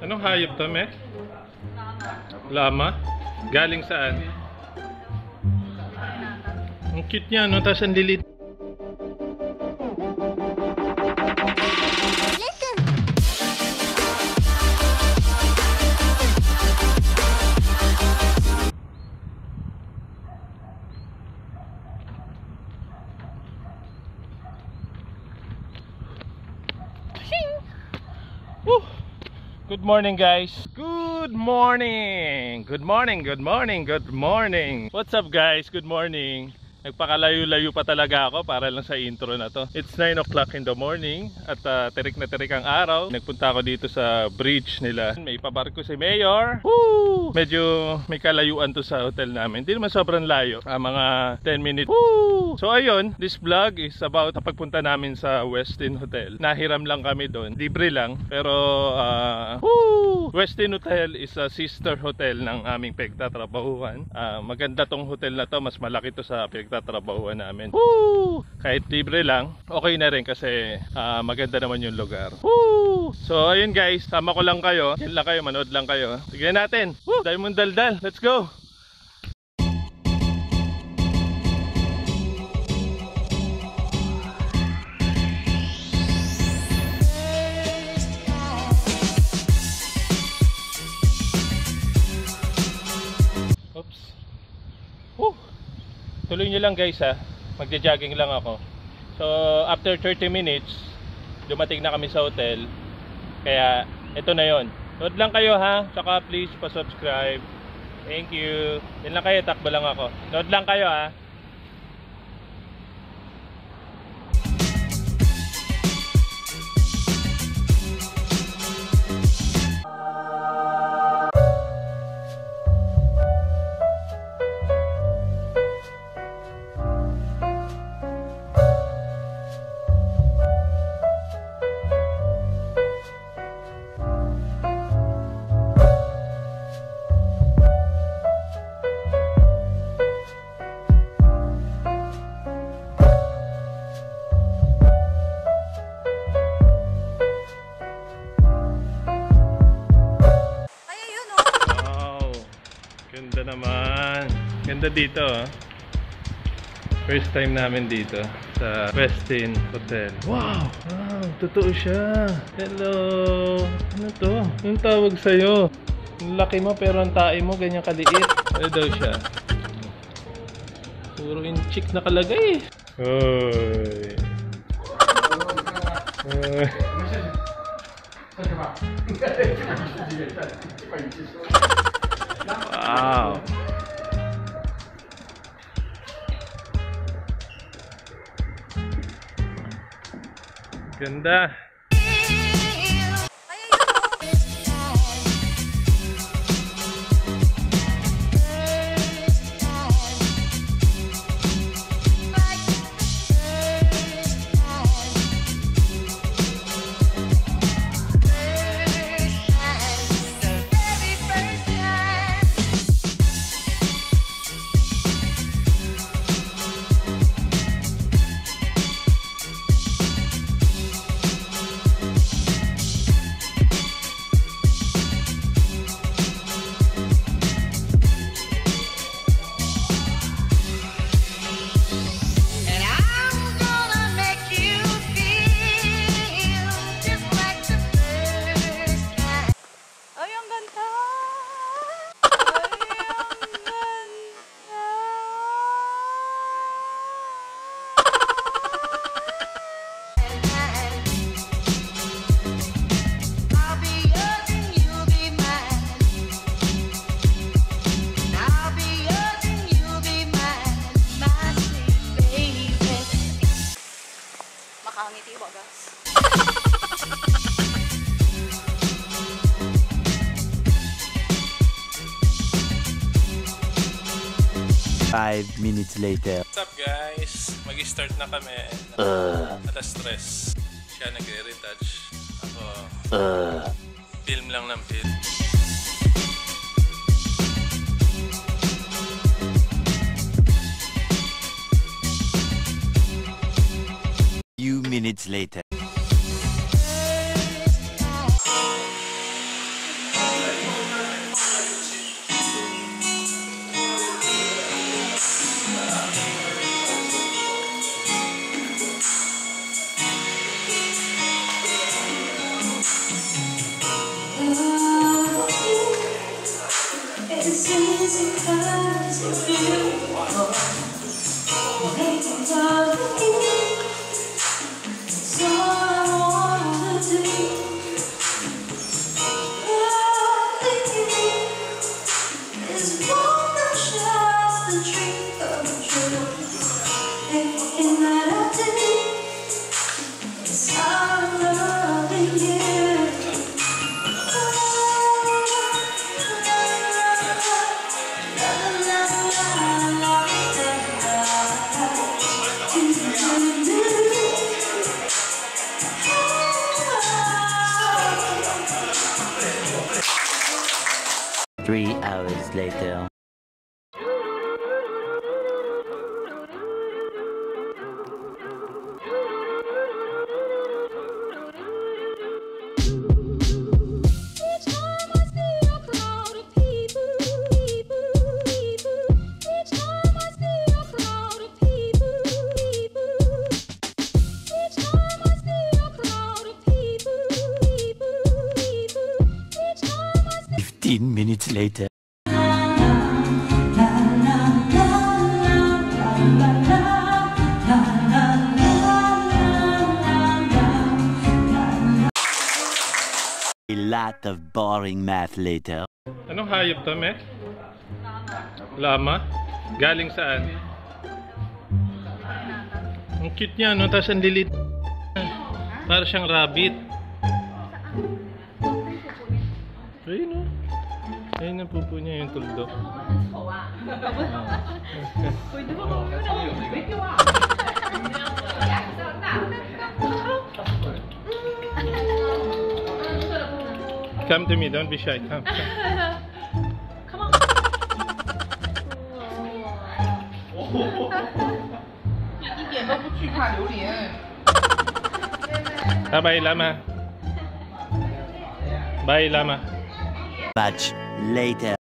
Anong hayop to, me? Lama. Galing saan? Ang cute niya, no? Tapos ang lilit. Good morning, guys. Good morning. Good morning. Good morning. Good morning. What's up, guys? Good morning. Nagpakalayo-layo pa talaga ako para lang sa intro na to. It's 9 o'clock in the morning at tirik na tirik ang araw. Nagpunta ako dito sa bridge nila. May pabarko si Mayor. Woo! Medyo may kalayuan to sa hotel namin. Hindi naman sobrang layo. Mga 10 minutes. Woo! So ayun, this vlog is about pagpunta namin sa Westin Hotel. Nahiram lang kami doon. Libre lang. Pero woo! Westin Hotel is a sister hotel ng aming pagtatrabahuhan. Maganda tong hotel na to. Mas malaki to sa pagtatrabahuhan namin. Woo! Kahit libre lang, okay na rin kasi maganda naman yung lugar. Woo! So ayun, guys, sama ko lang kayo. Yan lang kayo, manood lang kayo. Tignan natin. Woo! Dahil mong daldal. Let's go! Oops. Woo! Tuloy nyo lang, guys, ha. Magja-jogging lang ako. So after 30 minutes dumating na kami sa hotel. Kaya ito na yon. Nood lang kayo, ha. Saka please pa-subscribe. Thank you. Yan lang kayo, takbo lang ako. Nood lang kayo, ha. Ganda naman. Ganda dito, ha. First time namin dito sa Westin Hotel. Wow! Wow! Totoo siya. Hello! Ano to? Yung tawag sa'yo. Ang laki mo pero ang tae mo ganyan kaliit. Ano daw siya? Puro in chick nakalagay. Hoy! Wow. Ganda. Makangiti ba, guys? Five minutes later. What's up, guys? Mag-start na kami. Alas 3. Siya nagre-retouch. Ako film lang ng film. Few minutes later. It's easy 'cause you're beautiful. Making love with you is all I wanna do. Loving you is more than just a dream come true. Everything that I do is how I'm loving you. Three hours later. Each time I see a crowd of people, each time I see a crowd of people, each time I see a crowd of people, each time I see 15 minutes later. A lot of boring math later. Anong hayop to, me? Lama? Galing saan? Ang cute niya, no? Tapos ang lilit. Para siyang rabbit. Ayun, no? Ayun ang pupo niya, yung tuldok. Come to me, don't be shy. Come. Bye, Lama. Bye, Lama. Much later.